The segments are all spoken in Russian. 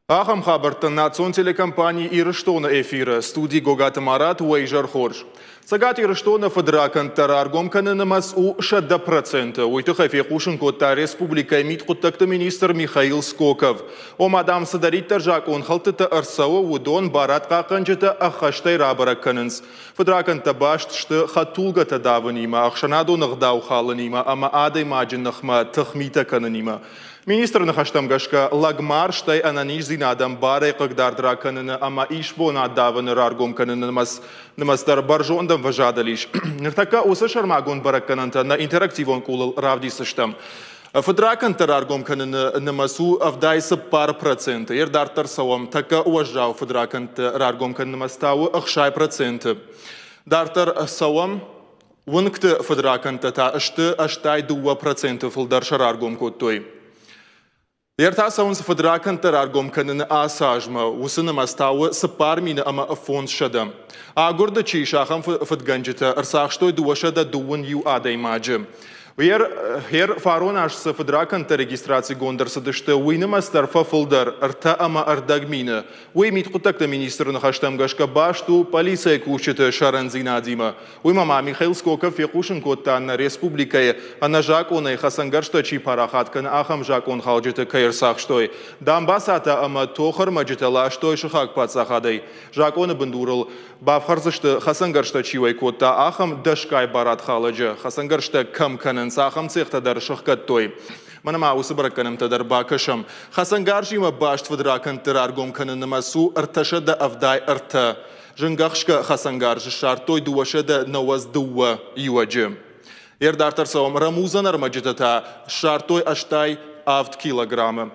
Ахам хабарта национ телекомпании Ирыштона эфира студии Гогата Марат Уэйжар Хорж. Сагат Ирыштона федракан тараргом каненамас у 60%. Уйтыха фекушин кота республика имит коттакта министр Михаил Скоков. О мадам садарит таржак он халтыта арсава удон барат каканжета ахаштай рабарак каненс. Федракан табашт шты хатулга тадаванима, ахшанадо нагдау халанима, ама адай маджин нахма тахмита кананима. Министр нахаштамгашка лагмар штай ананиш зинадам барай кагдардра канына ама ишбон аддаваны раргом канына намастар баржондам важадалиш. Нертака уса шармагон бараккананта на интерактивон кулал равдисыштам. Федракан тараргом канына намасу авдайса пар процента. Ердартар савам така уважал федракан тараргом канына намастау ахшай процента. Дартар савам вункты федракан тата аштай 2% филдар шараргом коттой. Ертаса он федракан тараргом канына асажма усына мастауы сапармина ама фонд шада. А горда чишахам федганджита арсахштой дуашада дуан ю адай маджи. Хер фарон ашса федракан та регистрации гондарсадышты уйныма старфа филдар арта ама ардагмина. Уймит кутакта министр нахаштамгашка башту полиция кучета шаранзинадима. Уймама Михаил Скоков фекушин котта на республикае ана жакона и хасангаршта чи парахаткан ахам жакон халджита кайрсахштой. Дамбасата ама тохар маджитала штой шахак пацахадай. Жакона бандурал бавхарзашта хасангаршта чивай котта ахам дашкай барат халаджа. Хасангаршта камканан сахам цехта дар шахкаттой. Манама усыбраканам тадар бакашам. Хасангаршима башт федракан тараргом кананамасу арташада авдай арта. Жангахшка хасангаржи шартой дуашада наваз дуа юаджи. Ердартар савам рамузан армаджитата шартой аштай авт килограмма.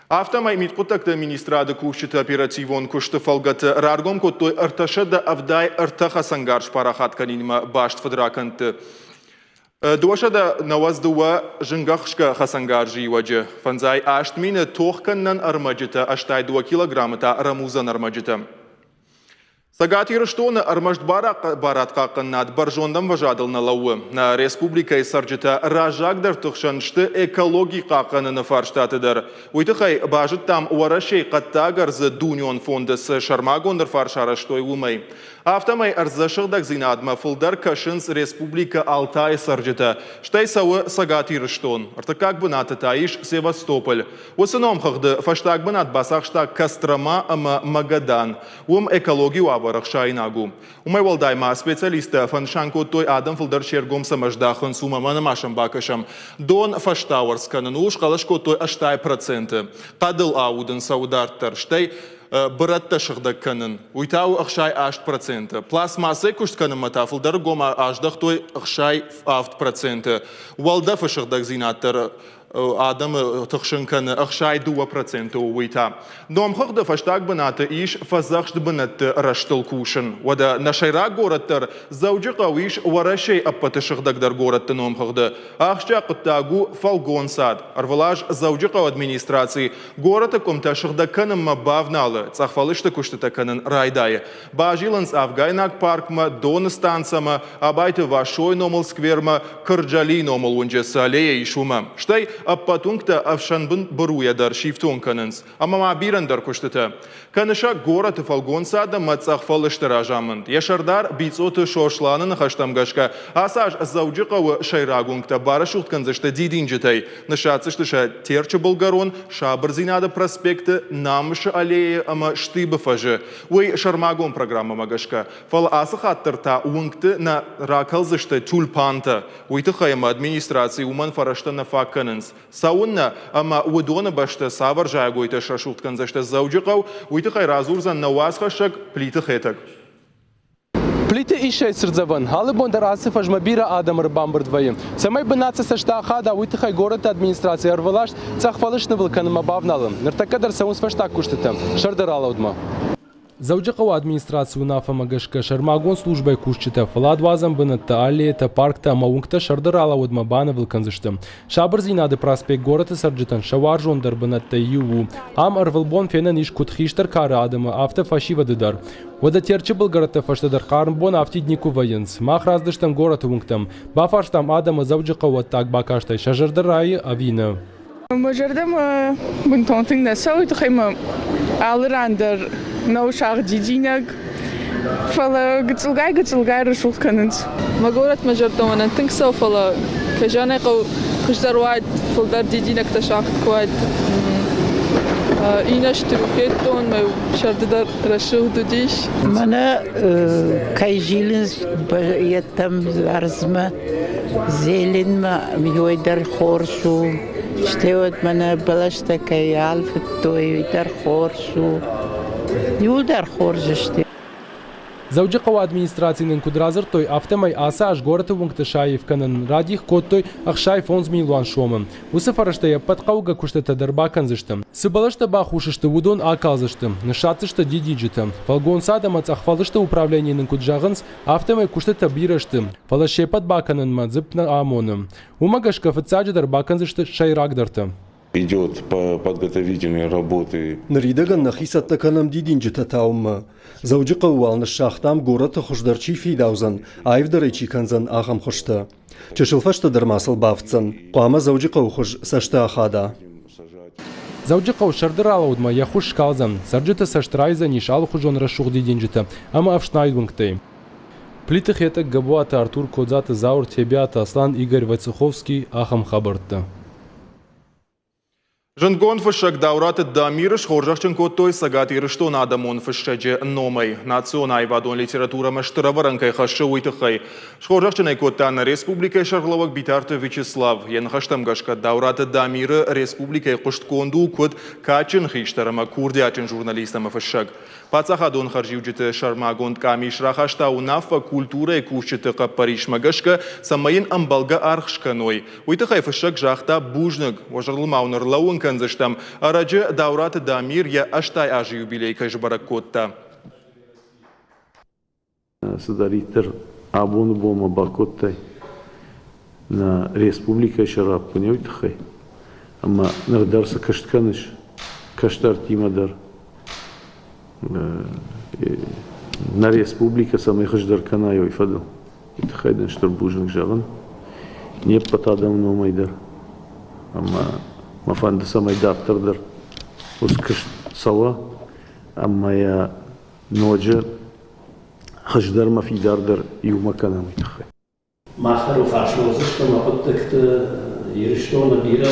Автомай мит кутакта министрада кушчита оперативон кушта фалгата раргом коттой арташада авдай арта хасангарш парахат канинима башт федраканты. Дуашада наваздуа жингахшка хасангаржи ваджа. Фанзай аштмина тохканнан армаджита аштай 2 килограммата рамузан армаджита. Сагат Ирыштона армажд барат каканнад баржондам важадал на лауы. На республика и сарджита ражагдар тухшаншты экологии каканына фарштатыдар. Уйтыхай бажит там уарашей каттагар за дунион фонда с шармагондар фаршараштой умай. Автомай арзашылдак зинадма фылдар кашынс республика Алтай сарджита. Штай сауы Сагат Ирыштон. Арта как бы наты таиш Севастополь. Усыном хагды фаштаг бы нат басахштаг Кострома ама Магадан. Экологию Рахшайнагу. Умай валдайма специалиста фаншанко той адам филдар шергом самаждахан сума манамашам бакашам. Дон фаштауарс канануш калашко той аштай проценты. Кадыл ауден саудартар штай братта шыгда канан. Уйтау ахшай 8%. Пластмассы кушт канамата филдар гома аждах той ахшай 8%. Валда фашыгдак зинаттар Адам тахшинкан ахшай 2% уйта. Дом хогда фаштаг баната иш фазахшд банат раштал кушен. Вада нашайра гораттар заужиqa виш варашей аппатышыгдаг дар гораттан ном хогда. Ахшча кыттагу фалгон сад. Арвалаж заужиqa администрации гората комташыгда канам мабавналы. Цахфалышта куштата канан райдае. Бажиланс Афгайнак паркма дон станцама абайты вашой номал скверма кырджали номал унже салея и шума. Штай аппатункта авшанбын баруя дар шифтон кананс. Ама мабиран дар куштата. Каныша горат фалгон сада мацахфалышта ражамынд. Яшардар бицоты шошланын хаштамгашка. Асаж заужиqa шайрагункта барашут канзашта дидинджитай. Нашацышта терча болгарон шабрзинада проспекта намыша аллея ама штыба фажы. Уй шармагон программа магашка. Фал асахаттарта унгты на ракалзашта тюльпанта. Уйтыхайма администрации уман фарашта на факкананс. Саунна ама удона башта саваржая гойта шашут канзашта заужиqau уйтыхай разурзан навасхашак плитыхетак. Плиты ишай сырзаван, халы бондар асыф ажмабира адамыр бамбырдвайым. Самай бынатса саштахада уйтыхай город администрации арвалаш цахфалышны вылканыма бавналым. Ныртакадар саун сваштак куштытым. Шардаралаудма. Заужиqa администрацию нафа магашка шармагон службой кушчита фладвазам бынатта аллея паркта маунгта шардаралаудма баны вылканзышты. Шабырзинады проспект города сарджитан шаваржондар бынатта юву. Ам арвылбон фенен иш кутхиштар кара адама автофашивадыдар. Вода терчи был город фаштадар карнбон автиднику военс. Мах раздыштам город унгтам. Бафаштам адама заужиqa так бакаштай шажардарайы авина. Мажардам бунтонтинг несауй тухайма Alerander naushag Giginac fala gitsulgai rashul kanens. Magorat majartoman think so fala kajana qo khsdarwad faldar Giginac tashaq quad إيناش تروفيتون ما شرددر رشوا دوديش. منا كايجيلنس يتم أرزمة زيلين ما يودر خورشو شتوت منا بلشت كيال في التوي يودر خورشو يودر خورشتي. زوجي قوا администрацийнын кудразыртой автомай асаж горты вунктышаев канын радих коттой ахшай фонз милуан шомы. Усыфарышта я подкауга куштета дербаканзыштым. Сыбалышта бахушышты вудон акалзыштым. Нышатышта дидиджитым. Фалгон садамац ахвалышта управлениенын куджагынс автомай куштета бирыштым. Фалашепат баканын мадзыпна амоным. Умагашка фыцаджи дербаканзышты шайрагдыртым. Идет по подготовительной работы. Нридаган нахисатта канам дидинджита таумма. Зауджи қауалны шахтам гората хушдарчи фидаузан, айвдарайчи канзан ахам хушта. Чешилфашта дармасыл бавцан. Қуама зауджи қау хуш сашта ахада. Зауджи қау шардырала удма яхуш шкалзан. Сарджита саштрайза нишал хужон рашух дидинджита. Ама авшнайдвунгтай. Плитых это Габуата Артур Кодзата Заур Тебята Аслан Игорь Вацеховский ахам хабарта. Жангон фышак даураты дамирыш хоржахчын коттой сагат ирыштон адамон фышчаджи номай. Национай вадон литература маштыраваранкай хашы уйтыхай. Шхоржахчынай коттаны республикай шарглавак битарты Вячеслав. Ен хаштамгашка даураты дамиры республикай куштконду кот качын хиштарама курдячын журналистама фышак. Пацахадон харживджиты шармагонд камиш рахашта унафа культура и кушчытыка паришмагашка самайын амбалга архшканой. Уйтыхай фышак жахта бужнык. Вожарлымауныр лауын канзыштам. Арачы даураты дамир я аштай ажы юбилейка жбарак котта. Садаритер абону бома бакоттай на республика шарап пунеутхай. Ама нардарса каштканыш, каштар тимадар. На республика самый хаждар канайой фадал. Это хайден штурбужник жаган. Не потадам но майдар. Ама мафанда самый дафтардар. Ускаш сала. Ама я ноджа хаждар мафидардар и умакана майтхай. Махару фашмозы что мапоттык ирштона бира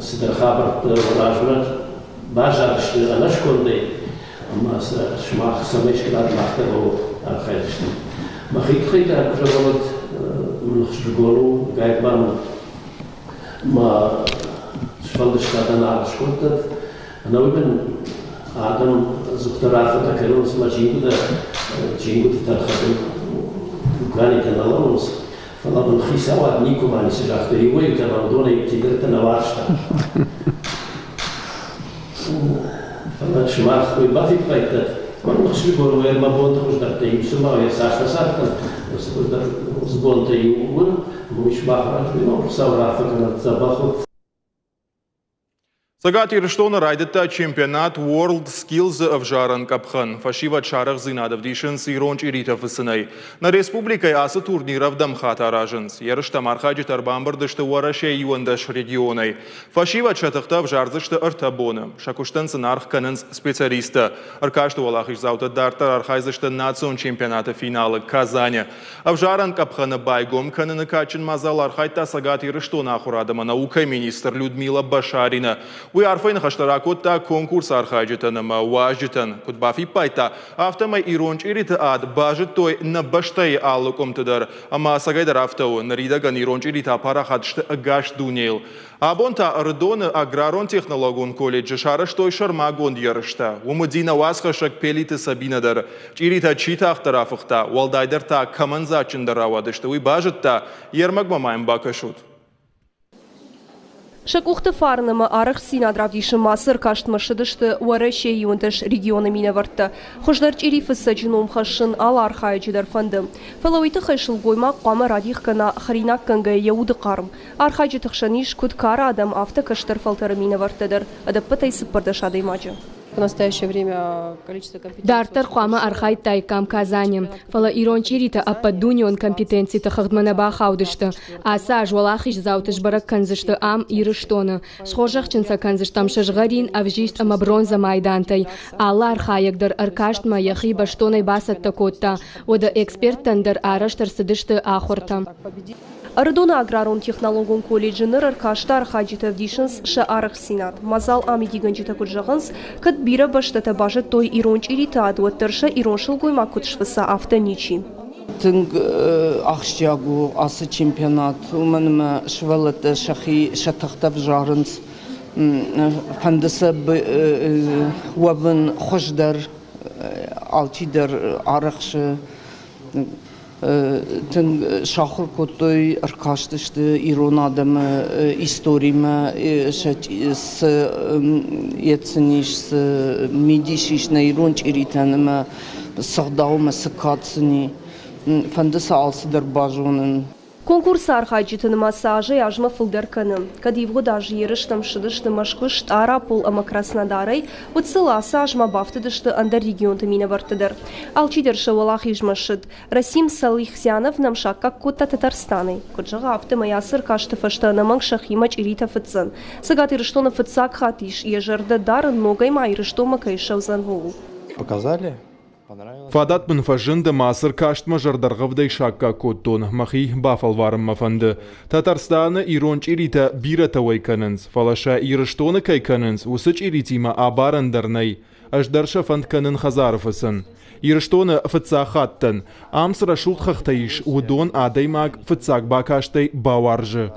сидархабарт важмат бажаршты анашкондай. Ама шмах самешкалат махтаго архайдышты. Махитхайда кужавалат млхшгору гайбан ма швалдыштадан аршкотат. Анауибен адам зуктарафата керунс мажингуда джингуда тархаду гани каналонус. Фалабан хисават никумани сижахта ювей каналдона и тигрта наваршта. Шмах кой бафит пайта, ман хшли горвер ма бонт хуждарта и сума я сашта сартан, с бонта и уман, муш бахраш но саврафа канат забахот. Сагат ирыштона райдыта чемпионат World Skills в Жаран Капхан. Фашива чарах зинадов дишенс иронч ирита фысынай. На республикай асы турниров дамхата раженс. Ярышта мархаджи тарбамбардышты уараше юандаш регионай. Фашива чатахта в жарзышты артабона. Шакуштан сынарх каненс специалиста. Аркашты валахиш заута дартар архайзышты национ чемпионата финалы Казаня. А в Жаран Капхана байгом канены качын мазал архайта сагат ирыштона ахурадама наука министр Людмила Башарина. Уи арфайн хаштаракотта конкурс архайджитанама важжитан. Кут бафи пайта автомай иронч ирита ад бажит той на баштай аллукомтадар. Ама сагайдар автау наридаган иронч ирита парахатшты агаш дунейл. Абонта ардоны аграрон технологон колледжи шараштой шармагон ярышта. Умудина васхашак пелиты сабинадар. Ирита читах тарафахта. Валдайдарта каманзачиндаравадышты. Уи бажитта ермагмамайм бакашут. Шакухты фарнама арах синадравдиши масыр каштма шыдышты уарэше юнташ регионы минаварты. Хождар чирифы саджином хашын ал архайджидар фанды. Фалауиты хайшыл гойма қама радихкана харинак канга яуды қарым. Архайджи тахшаниш куд кара адам авто каштар фалтары минавартыдар. Адаппатай сыппардаш адаймаджы. В настоящее время количество компетенций... Дартер Хуама Архай Тайкам Казани. Фала Ирончирита Ападунион компетенции Тахагдмана Бахаудышты. Аса Жуалахиш Заутыш Барак Канзышты Ам Ирыштона. Схожахчинца Канзыштам Шажгарин Авжист Амабронза Майдантай. Алла Архаягдар Аркаштма Яхи Баштоной Басат Такотта. Ода эксперт Тандер Араштар Сыдышты Ахорта. Ардона аграрон технологон колледжинер аркаштар хаджитов дишенс шаарах синат. Мазал амиди ганджита куджаганс, кад бира баштата бажет той иронч ирита адуаттарша ироншил гойма кутшваса автоничи. Тынг ахштягу асы чемпионат. Уманма швалата шахи шатахтав жарынс. Фандаса вабын хождар, алтидар арахшы. Тын шахыр котой аркаштышты ирон адамы историма с яцниш с медишиш на иронч иританыма сагдаума сыкатсыни фандаса алсыдар бажонын. Конкурс архаджитын массажи ажма фылдарканым. Кадивго даже ерыштам шыдышты машкышт арапул ама Краснодарай, уцеласа ажма бафтыдышты анда регионты мина вартыдар. Алчидер шавалах ижмашыд. Расим Салихсянов намшак как кутта Татарстаны. Куджага авты моя сыркашты фашта наманг шахимач ирита фыцын. Сагат ирыштона фыцак хатиш, ежарда дар ногай ма ирыштома кайшав занвол. Показали? Фадат бен фажында масыр каштма жардарғавдай шакка коттон, махи бафалварым мафанды. Татарстаны иронч ирита бира тавайканынс, фалаша ирыштоны кайканынс, усыч иритима абарандарнай, аждарша фандканын хазарфысын. Ирыштоны фыцахаттын, амсыра шултхахтаиш, удон адаймаг фыцак бакаштай баваржы.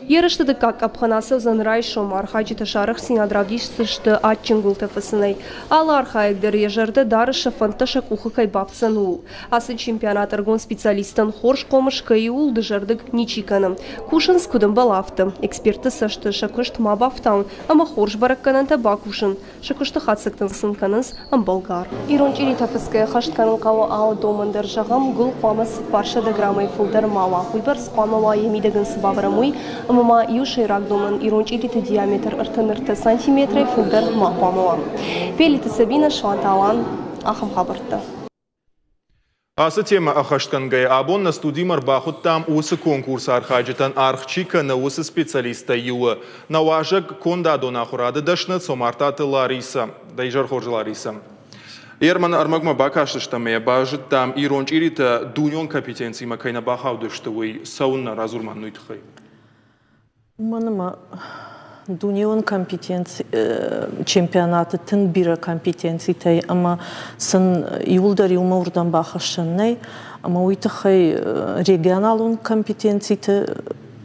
Ерышты как абханасыл занрай шом архаджита шарах синадравдишсышты атчингулты фысынай. Ала архаегдер ежарды дарыша фанташа кухыкай бапсан ул. Асы чемпионат аргон специалистан хорш комыш кай ул дыжардык ничиканым. Кушын скудым балафты. Эксперты сашты шакышт мабафтаун, ама хорш баракканан табакушын. Шакышты хатсыктын сынканынс ам болгар. Иронч ирита фыская хаштканын као ау домандар жағам гул қамас парша даграмай фулдар мава. Хуйбар спамава емидагын сыбаврамуй, Мама юшей рагдоман иронч ирита диаметр артанырта сантиметрай фулдар мақпамова. Пелита Сабина Шванталан ахам хабарта. Асы тема ахашткангай абон на студимар бахут там усы конкурс архаджитан архчика на усы специалиста юа. На важак конда дона хурада дашна сомартаты Лариса. Дайжар хорж Лариса. Ерман армагма бакаштыштаме бажит там иронч ирита дуньон компетенции макайна бахаудыштывый саунна разурман нуйтхай. Манама Дунион компетенции чемпионаты тын бира компетенции тай ама сын иулдар юма урдан бахашыннай ама уйтахай регионалун компетенции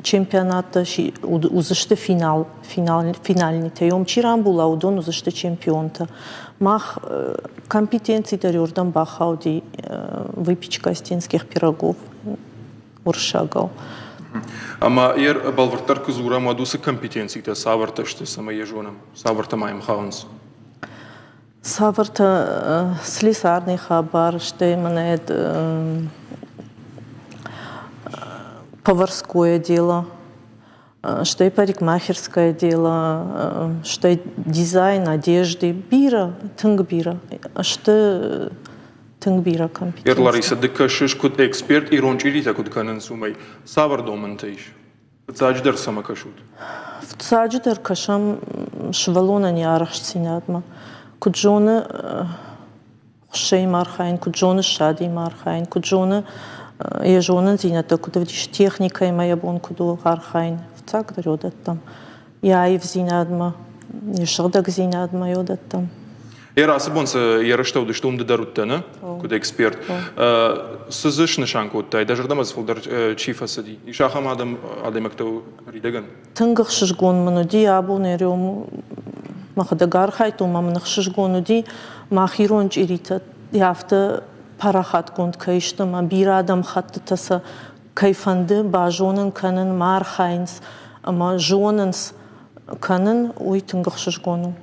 чемпионаты узышты финальный тай омчиран була удон узышты чемпионта мах компетенции тай урдан бахауди выпечка стенских пирогов уршагал. Ама ер балвартар кызура мадусы компетенциите саварташты сама ежонам, саварта маем хаунс. Саварта слесарный хабар, что манает поварское дело, что и парикмахерское дело, что и дизайн одежды, бира, тынгбира, что тынгбира компетенция. Ер Лариса, дыкашиш куд эксперт иронч ирита куд канын сумай савар домантайш. Цадждар сама кашут. В цадждар кашам швалона не арахсинадма. Куджоны шей мархайн, куджоны шади мархайн, куджоны ежоны зината кудвдиш техника и моя бон куду архайн. В цадждар йодат там. Я и в зинадма, ешадак зинадма йодат там. Ерасы бонса ерыштауды штумды даруттаны, куд эксперт. Сызыш нышанку оттай, даже дамаз фулдар чифа сади. И шахам адамактау ридаган. Тынгах шишгон мануди абун эрем махадагар хайту мамнах шишгон уди махиронч ирита яфта парахат гонд кайштама бир адам хатты таса кайфанды бажонын канын мархайнс ама жонынс канын уй тынгах шишгону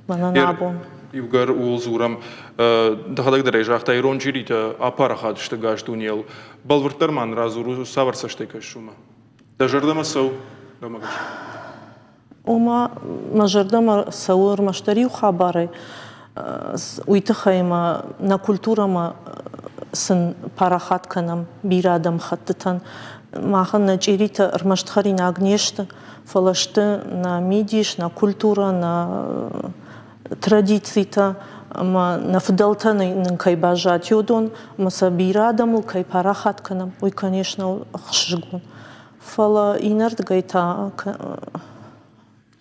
манан абун. Ивгар улзурам дахадагдar ежахта ирончирита апарахат что гаштунел балвартарман разуру саварса штекашума. Дажардама сау домагаш. وما مجردما سوور مشتري وخبري ويتخيما نا كولتورا ما سن باراخات كنم بيرادم خطتن ما خن نجيريتا رمشتخري ناغنيشت فلشت نا ميديش نا كولتورا نا تрадицита ما نفضلتا نكاي باجات يودون ما سبيرادم وكاي باراخات كنم وي конечно خشجون فلا инерт гайта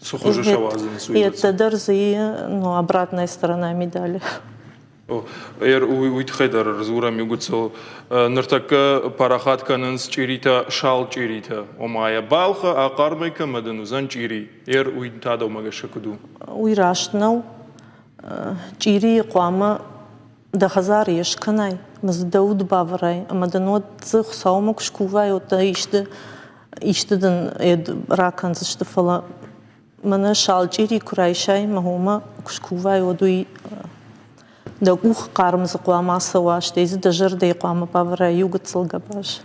Сухоже шавазен суидец. И это дарзи, ну, обратная сторона медали. Уитхайдар разгурам югуцо нартака парахат кананс чирита шал чирита омая балха акармайка маданузан чири уитада омагашакуду. Уирашнау чири қуама да хазар ешканай мздауд баврай маданот зых саумок шкувай ота иштеден ед раканс штефала Мана шалчири курайшай махома кушкувай одуи да ух карм за қуама саваш тези да жырдай қуама павра югатсыл габаш.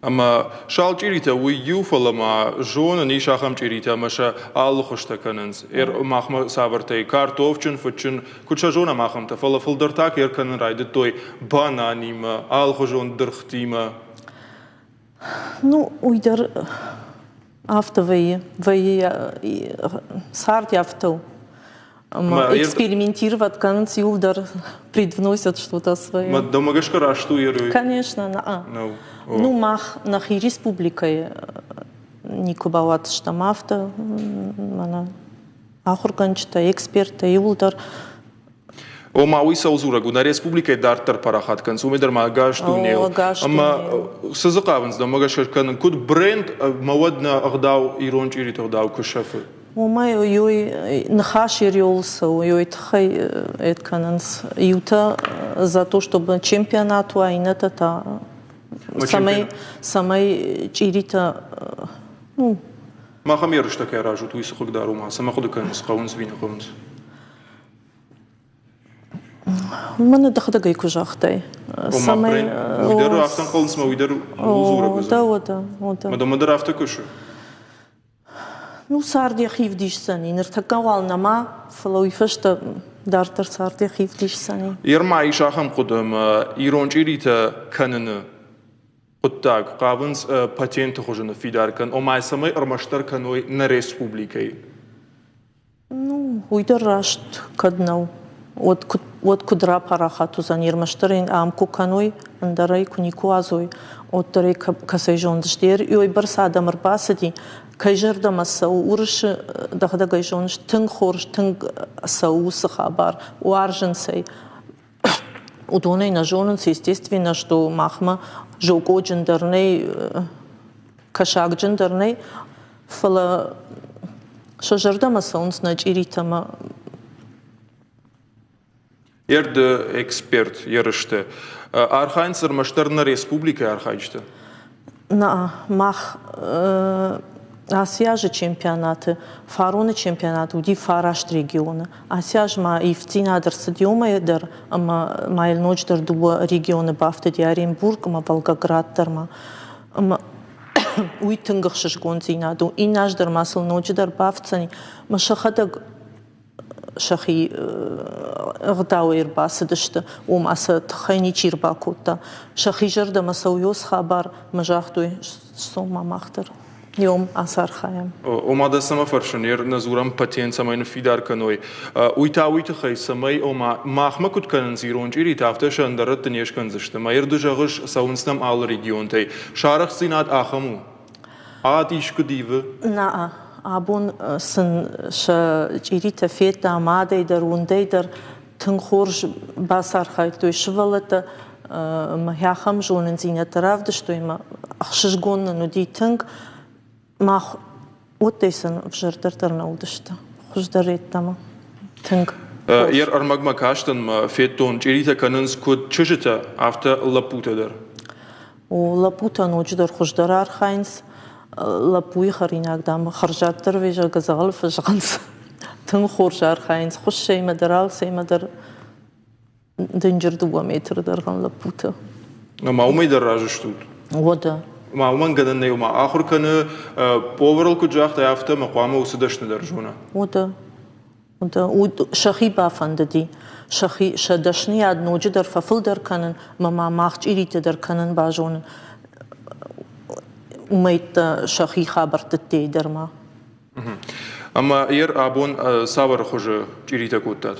Ама шалчирита уи юфала ма жона ни шахам чирита маша аллу хошта кананс махма савартай картофчин фучин куча жона махамта фала фулдартак канан райда той бананима аллу жон дырхтима. Ну уйдар автовые, сарт авто. Экспериментировать, конец юлдар предвносят что-то свое. Домагашка раштуирует. Конечно, Ну, мах нахи республикой никубават штамафта, мана ахурганчта, эксперта, юлдар. Ома уиса узурагу на республике дартар парахат канц умедар магаштунео ама сазакаванс да магашкар канан куд бренд мавадна агдау ирончирит агдау кушафы Ома йой нахашир йолса йой тхай эт кананс юта за то чтобы чемпионату айната та самай чирита ну махамер что такая ражу туиса хогдару ма сама хода канс хаунс вина хаунс Мана дахда гай кужахтай. Самай. Уйдер автан холнс ма уйдер узура гуза. Да. Мадам мадер авта кушу. Ну сарди хивдиш сани. Нертакавал нама флои фашта дартар сарди хивдиш сани. Ирма ишахам кудам ирончирита канана. Оттак каванс патент хожена фидаркан. Омай самай армаштар каной на республикой. Ну уйдер рашт каднау. От кудра парахату за нирмаштерин амку каной андарай кунику азой от тарей касайжон дштер и ой барсада марбасади кайжерда масау урш дахда гайжонш тынг хорш тынг сау сахабар уарженсей удоней на жоненс естественно что махма жого джендерней кашак джендерней фала шажерда масаунс на чиритама Ерд эксперт ярышты. Архайнсыр маштарна республика архайчты. На мах Асия же чемпионаты, фароны чемпионаты, уди фарашт региона. Асия же ма и в цинадр стадиума едер, ама майл ночь дер дуба регионы бафты ди Оренбург, ама Волгоград дер ма. Уйтынгах шашгон цинаду, и наш дер масл ночь дер бафцани, ма шахадаг шахи غداوير باسدشت وماسة تخيني چير باكوتا شخي جرد مسويوس خبر مجاختوي سوما ماختر يوم أثر خيام وما سما فرشنير نزورم باتين سماين فيدار كنوي ويتا خي سماي وما ماخما كنت كان زيرون جيري تافتش اندرت تنيش كنزشت ما يردو جاغش ساونسنم آل ريجيون تي شارخ سينات آخمو آتيش كديوه نا абун сын ша чирита фета амадайдар ундайдар тынхорж басархай той швалата махахам жонен зинятаравда что има ахшжгонна нуди тынг мах оттейсан в жертартарнаудышта хуждареттама тынг Ер армагма каштан феттон чирита кананс код чужита авта лапутадар о лапута ночдар хуждарар хайнс لابوي خريناك دام خرجات ترويجا غزال فجغنس تنخور جار خاينس خوش شي مدرال سي مدر دنجر 2 متر درغن لابوتا ما умей дороже штут вода معلومات قدنا يوم آخر كان بوفرل كجاخ تيافته مقامه وسدش ندرجونه. وده شخي بافنددي شخي شدشني عاد نوجد در ففل در كنن ما ماخش إريت در كنن باجون وميت شخي خابرت التي در ما. أما ير أبون صابر خج إريت كوتات.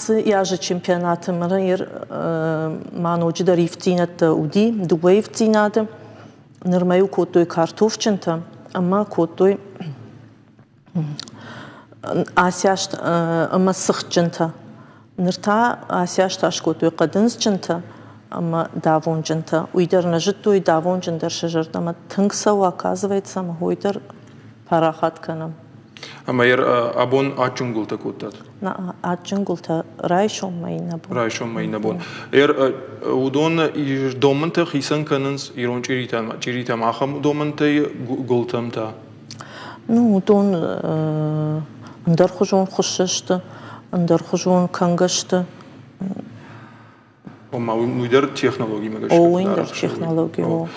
ياجي چمپيونات مرير ما نوجد ريفتينت ودي دوي فتينات نرميو كوتوي كارتوفچنتا أما كوتوي آسياشت أما سخجنتا نرتا آسياشت أشكوتوي قدنسجنتا أما دافون جنتا ويدر نجدوي دافون جندر شجرت أما تنكسا وكازويتسا ما هو يدر فراخات كنم أما ير أبون أجنغول تكوتات. نا أجنغول تا رايشون ما ينبون. رايشون ما ينبون. ير ودون دومن تا خيسان كننس يرون جريتا ما خم دومن تا قلتم تا. نو دون اندر خجون خششت اندر خجون كنگشت. وما ويدر تكنولوجي ما قشت. أو ويدر تكنولوجي هو.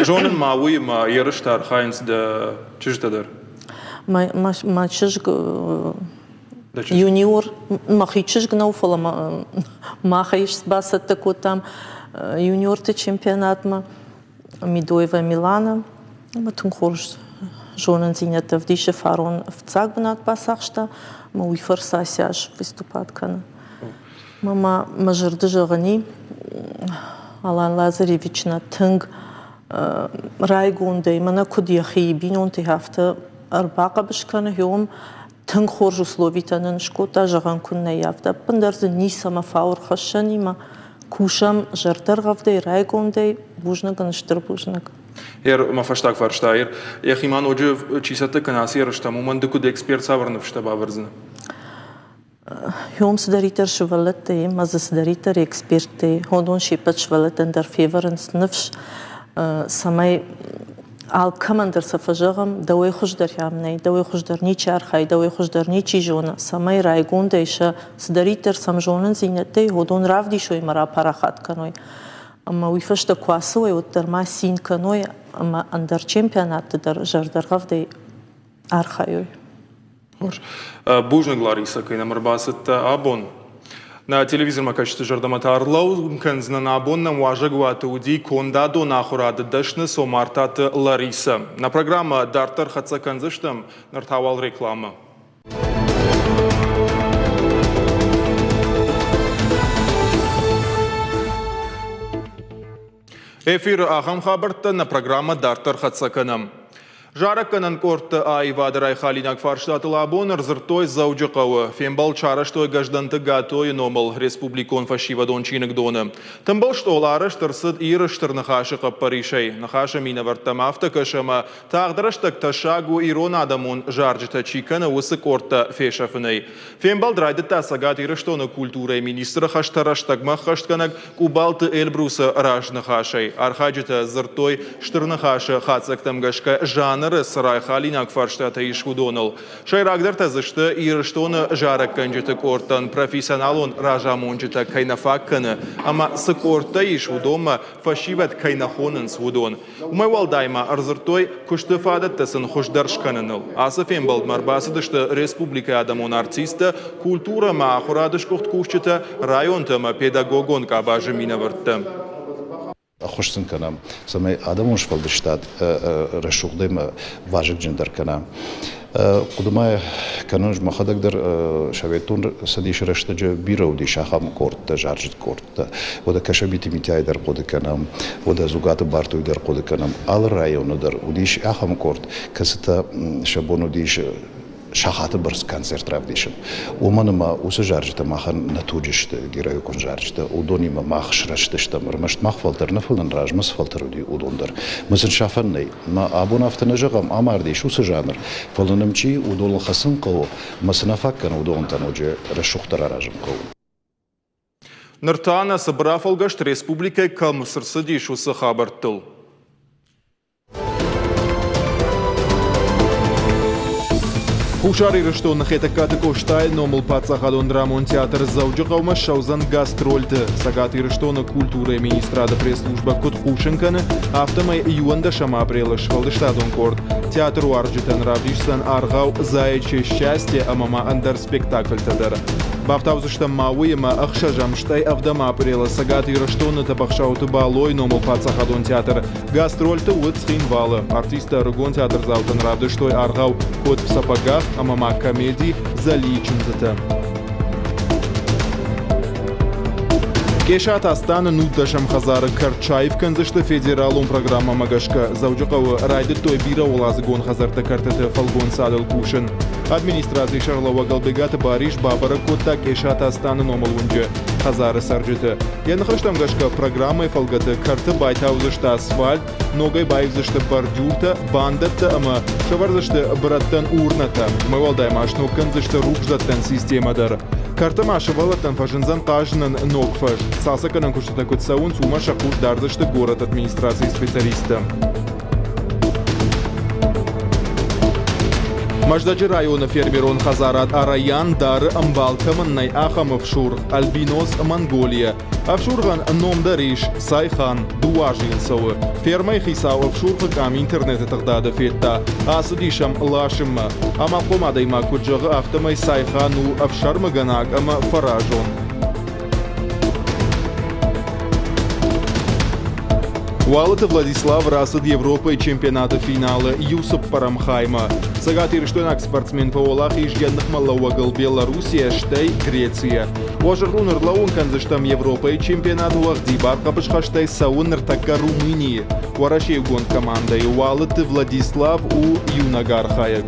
جون الماوي ما يرشتار خاينس دا چش در. ما چشگ يونيور ما خيچشگ نوفلا ما خيش باست تكوتام يونيور تشامبيونات ما ميدويفا ميلانا ما تنخرج جونن زينت в дише фарон в цагбнат басахшта ما ويفر ساسياش выступат кана мама мажырды жыгыни Алан Лазаревична тынг райгундай мана кудияхи бинон те хафта أربعة بشكل يوم تنخرج سلوفيتا نشكوتا جغان كنا يافتا بندرز نيسا ما فاور خشاني ما كوشام جردر غفدي رايقون دي بوجنك نشتر بوجنك ير ما فشتاك فرشتاير يا خيمان اوجه چيساتا كناسي رشتا مومن دكو دي اكسبيرت ساورن فشتا باورزن يوم سداريتر شوالتي ماز سداريتر اكسبيرتي هودون شيبت شوالتن در فيورنس نفش سماي al commander سفجغم دوي خوش در يامني دوي خوش در نيچ ارخاي دوي خوش در نيچي جونا سماي رايگون ديشا سداريتر سمجونن زينتي هودون رافدي شوي مرا پاراخات كنوي اما ويفشت كواسوي ودر ما سين كنوي اما اندر چمپيونات در جردر غفدي ارخايوي خوش بوجنگ لاريسا كاين مرباسط ابون на телевизор макачты жардаматарлау кэнзна на абонна муажагуата уди кондадо нахурады дашны сомартаты Лариса. На программа Дартар хатса кэнзыштам нартавал реклама. Эфир ахам хабарта на программа Дартар хатса кэнам. Жарак канан корт айвадрай халинак фарштат лабонер зртой заужакова. Фембал чараштой гажданты gaтой номал республикон фашива дончинок дона. Тамбал что лараш тарсад ирыштыр нахашы каппаришей. Нахаша мина вартамафта кашама. Тағдыраштак ташагу ирон адамон жарджта чикана усы корта фешафынай. Фембал драйды тасагат ирыштона культурой министра хаштараштак махаштканак кубалты эльбруса раж нахашей. Архаджита зртой штырнахаша хацак тамгашка жан сарай халинак фарштата ишхудонал. Шайрагдер тазышты ирыштона жарак канжыты кортан профессионалон ражамонжыта кайнафакканы, ама сыкорта ишхудома фашиват кайнахонын свудон. Умайвал дайма арзыртой куштыфадаттасын хушдаршканыныл. Асафен балдмарбасыдышты республика адамон артиста культура маахурадыш кухт кушчыта районтама педагогон кабажы минавыртты. خوشتن کنم سمی آدمونش فلدشتاد رشوقدیم واجب جندر کنم قدمای کنونج مخدق در شویتون سدیش رشته جو بیرو دی شاخم کرد جارجت کرد و دا کشبیتی میتیای در قد کنم و دا زوجات بارتوی در قد کنم آل رایون در ودیش آخم کرد کسیتا شبونو دیش شاخات برس کنسرت رفتیم. ومنما وسجارجت ماخن نتوجشت گیرای کن جارجت ودونی ما ماخش رشتشت مرمشت ماخ فلتر نفلن راج مس فلتر ودی ودوندر مثل شافن نی ما ابون افت نجقم آماردیش وسجانر فلنم چی ودول خسن قو مثلا فکن ودون تنوجه رشوختر راجم قو نرتانا سبرافلگشت республика калмысырсыдиш усы хабартыл. Хушари Рыштон хетакаты коштай номал пацахадон драмон театр заужиқаума шаузан гастрольты. Сагаты Рыштона культуры министрада пресс-служба Кут Хушенканы автомай июнда шама апреля швалдыштадон корд. Театру арджитан равдишсан аргау заячье счастье амама андер спектакль тадыр. Бафтаузышта мауима ахшажамштай авдама апреля Сагаты Рыштона табахшауты балой номал пацахадон театр. Гастрольты уцхин валы. Артиста Рыгон театр заутан равдыштой аргау кот в сапогах амама комедии заличим зата. Кешат Астана нуддашам хазары Карчаев канзышты федералум программа магашка заужиқау райды той бира олазыгон хазарта картаты фалгон садыл кушын. Администрация Шарлова Галбегата Бариш Бабара Котта Кешат Астана номал унджы хазары сарджыты. Янхаштам гашка программы фалгаты карты байтаузышты асфальт, ногай байвзышты бордюрта, бандатта ама шаварзышты браттан урната. Мывалдай машну канзышты рукждаттан системадар. Карта маша валаттан фажинзан кажнан ногфаш. Сасаканан куштата кутсаун сума шакут дарзышты город администрации специалиста. Маждаджи района фермерон Хазарат Араян дары амбалкаманнай ахамов шур Альбинос Монголия. Авшурган номдариш Сайхан дуажин савы. Фермай хисау авшургак ам интернеты тагдады фетта. Асудишам лашимма. Ама комадайма куджагы автомай Сайхану авшармаганак ама фаражон. Уалыты Владислав Расад Европы чемпионата финала Юсуп Парамхайма. Сагаты Рыштонак спортсмен по Олах ижгенных малауагал Белоруссия, Штай, Греция. Уажарун Ирлаун канзыштам Европы чемпионат Уахдибар Капышхаштай Саун Ртака Румынии. Уарашей гон команда и Уалыты Владислав у Юнагар Хаяк.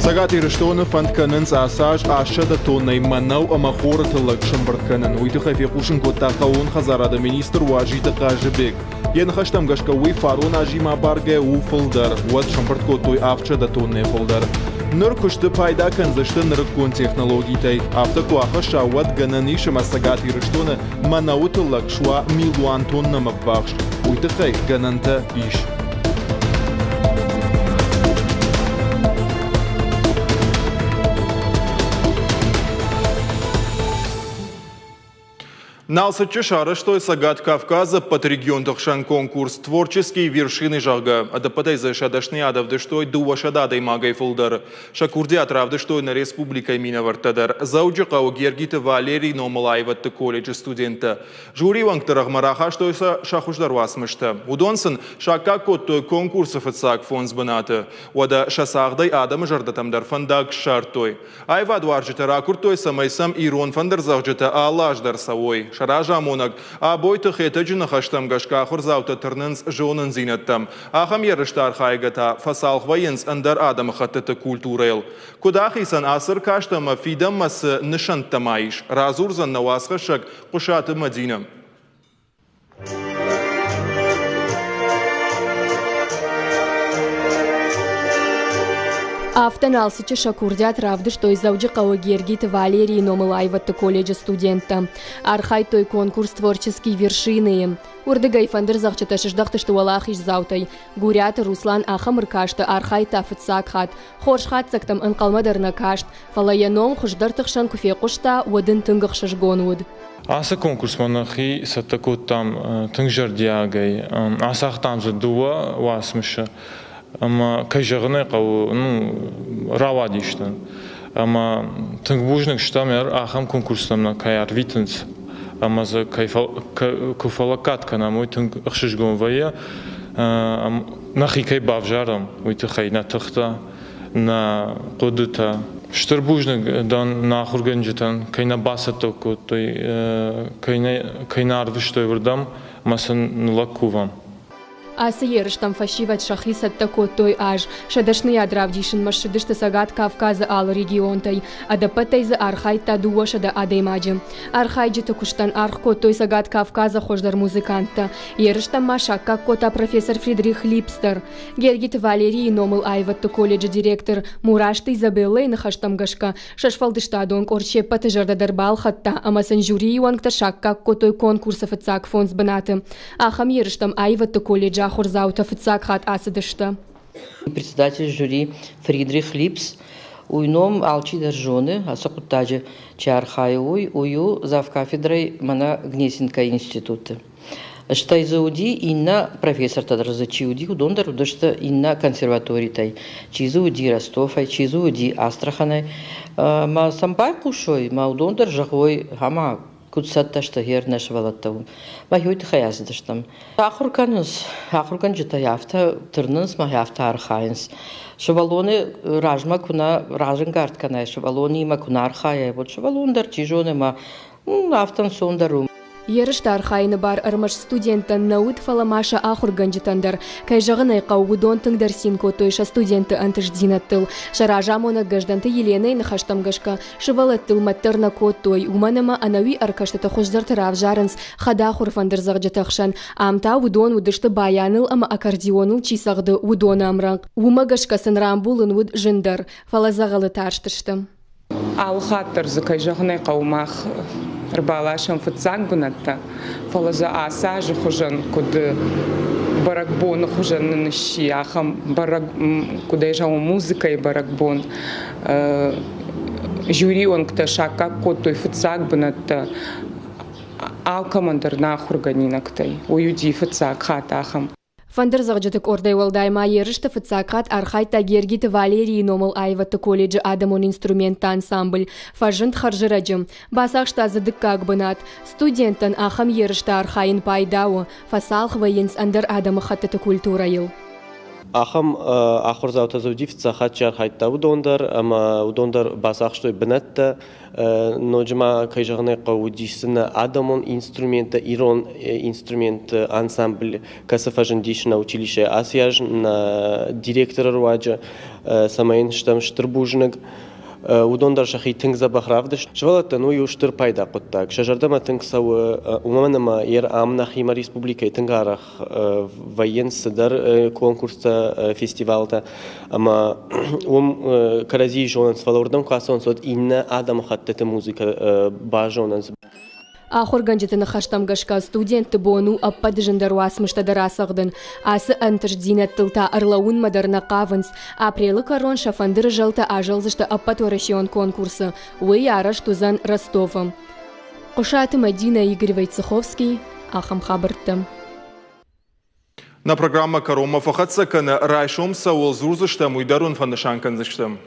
Сагаты Рыштона фантканынс асаж ашада тоннай манау амахоратылык шымбыртканын. Уйты хафекушын коттақауын хазарады министр Уажита Кажыбек. Янхаштам гашкауи фарон ажима барге уфылдар. Уат шымбыртко той авчада тоннай фылдар. Ныр күшті пайда канзышты нырыккон технологийтай. Автокуаха шауат гананишыма Сагаты Рыштона манаутылык шуа миллион тонна мақбақш. Уйты хай гананта иш. Налсычы шары, что Сагат Кавказа под регион Тахшан конкурс творческие вершины жага. Адапатай за шадашни адавдыштой дуа шададай магай фулдар. Шакурди отравдыштой на республика Минавартадар. Зауджиқау Гергита Валерий Номалаеватты колледж студента. Жюри вангтарах мараха, что шахуждар васмышта. Удонсын шака коттой конкурсов отсак фонс баната. Уада шасагдай адам жардатамдар фандак шартой. Айва дуаржита куртой самайсам ирон фандар завджита алаждар савой. Шаража монак, а бойты хетаджина хаштам гашка хурзаута тырнынс жонын зинаттам. Ахам ярыштар хайгата фасал хвайынс андар адам хаттыты культурайл. Кудахисан асыр каштама фидам масы нышантамайш. Разурзан навасхашак кушаты Мадинам. Автоналсычы Шакурдят равды, что из Зауджиқауы Гергита Валерий Номалаеватты колледжа студента. Архай той конкурс творческие вершины. Урдыгай фандыр захчаташыждахты, что Аллах иш заутай. Гурят Руслан Ахамыр кашты архай тафыт сакхат. Хоршхат сактам анкалмадар на кашт. Фалаяном хуждартыхшан куфе кушта уадын тынгах шашгонуд. Аса конкурс монахи сатакут там тынгжар диагай. Асах там за дуа васмыша. Ама кайжагны кау равадишта. Ама тынгбужник штамер ахам конкурсамна каяр витенс. Ама за кайфалакат кана мой тынг ахшишгон вая. Нахи кай бавжарам уйты хай на тахта на кодыта. Штырбужник дан нахурганжитан кайна басатоку той кайна арвиштой вырдам масан нулакувам. Асы ерыштам фашиват шахисат тако той аж. Шадашны ядравдишын машидышты Сагат Кавказа ал регионтай. Адапатай за архай тадуа шада адаймаджи. Архай джита куштан архко той Сагат Кавказа хождар музыканта. Ерыштам машакка кота профессор Фридрих Липстер. Гергит Валерий Номал Айватты колледжа директор. Мурашты Изабеллай нахаштам гашка. Шашфалдышта донг орче патыжарда дарбал хатта. Амасан жюри юангта шакка котой конкурсов отсак фонс банаты. Ахам ерыштам Айватты колледжа Ахур заута фыцакхат асыдышты. Председатель жюри Фридрих Липс уйном алчи держоны, асакутаджи чархайуй ую завкафедрой мана Гнесинка института. Что из Ауди инна профессор тадразачи уди удондер удошта инна консерваторитай, чизу уди Ростовай, чизу уди Астраханай, ма самбай кушой, ма удондер жахой хама кутсатта что гер наш валаттау, ма юйт хаясдаштам. Ахуркан жита яфта тырнынс ма яфта архайнс. Шавалоны ражма куна раженгард канай, шавалони ма куна архая, вот шавалондер чижоны ма автан сондарум. Ерышта архайны бар ырмыш студенттан наут фаламаша ахур ганжитандар. Кайжағын айқа удон тыңдар синко тойша студенты антыш динаттыл. Шаража мона гажданты Еленой нахаштамгашка. Шывалаттыл маттарна кот той. Уманама анауи аркаштата хождар тарав жарынс. Хада ахур фандыр зағжатақшан. Амта удон удышты баяныл ама аккордеоныл чисағды удона амранг. Умагашкасын рамбулын уд жындар. Фалазағалы тарштышты. Алхаттыр закайжағын айқа умах. Рбалашам фыцак бунатта, фалаза асажи хужан, куды баракбон хужан нищи, ахам барак, куда ежау музыка и баракбон. Жюри он кто шака котой фыцак бунатта, алкамандр нахур ганинактай, уюди фыцак хат ахам. Фандыр зағжытык ордай олдайма ерішті фыцакат архай тагергиті Валерий Номыл Айваты колледжі адамон инструментті ансамбль. Фажынт харжыраджым. Басақшта зыдық как бынат. Студенттен ахам ерішті архайын пайдауы. Фасалх вайынс андыр адамы хаттыты культура ел. Ахам ахур заута зауди фыцахат чархайтта удондар, ама удондар басақштой бынатта. Ноджма кайжағынай қаудисына адамон инструмента, ирон инструмент ансамбль касафажын дейші училище асияж на директора руаджа самайын штам штырбужныг. Удондар шахи тыңза бахравдыш. Швалатта ну юштыр пайда қоттак. Шажардама тыңсауы умаманама ер амна Хима республика тыңгарах воен сыдар конкурста фестивалда. Ама карази жонан свалордам касон сот инна адам хаттеты музыка бажонан. Ахур ганжетіні хаштамгашка студенті бону аппады жындаруасмышта дарасағдын. Асы антыш динаттылта арлауын мадарна қавынс. Апрелы корон шафандыры жалта ажалзышта аппат орашион конкурсы. Уй араш тузан Ростовым. Қошаты Мадина Игоревай Цеховский, Ахам Хабыртты. На программа Карома фахатса кана райшом сауыл зурзышта муйдарун фандышанканзыштым.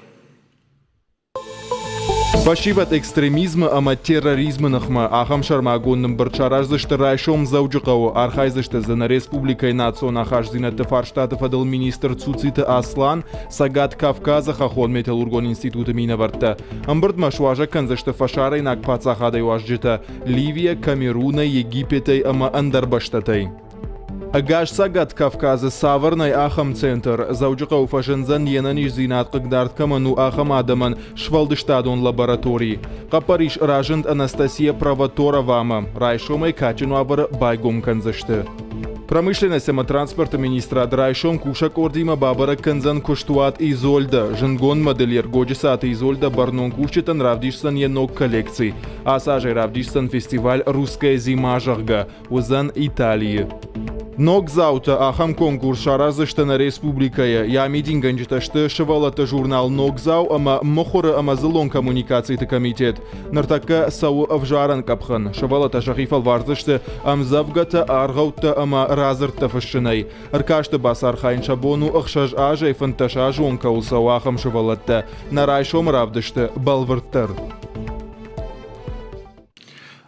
Фашиват экстремизма ама терроризма нахма ахам шармагонным барчаражзышты райшом заужықауы архайзышты зана республика и национ ахажзинаты фарштатов адыл министр Цуциты Аслан Сагат Кавказа хахон металлургон институты минаварта. Амбырд машуажа канзышты фашара инак пацахадай уажджита Ливия, Камеруна, Египетай ама Андарбаштатай. Агаш Сагат Кавказа Саварнай Ахам Центр заужықау фашынзан енаниш зинат қыгдард каману Ахам Адаман Швалдыштадон лаборатории. Қапариш ражынд Анастасия Правоторовама райшомай качину абыр байгом канзышты. Промышленность и транспорта министра Драйшом Кушак Ордима Бабара Канзан Куштуат Изольда, Жангон модельер Годжисат Изольда Барнон Кушчитан Равдишсан енок коллекций, а сажей Равдишсан фестиваль «Русская зима Жахга» Узан Италии. Нокзаута ахам конкурс шаразыштана республикая. Я митинганжиташты шывалата журнал Нокзау ама мохора ама зылон коммуникацийты комитет. Нартака сау авжаран капхан. Шывалата шахифал варзышты амзавгата аргаутта ама разыртта фышчынай. Аркашты басар хайн шабону ахшаж ажай фанташа жонка улсау ахам шывалатта. Нарайшом равдышты балвырттар.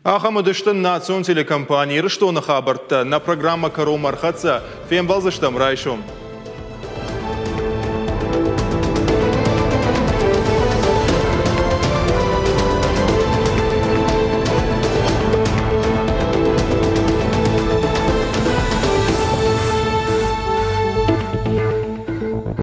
Ахамадыштын национ телекомпании Рыштона хабарта на программа Каром Архатса фем балзыштам райшом.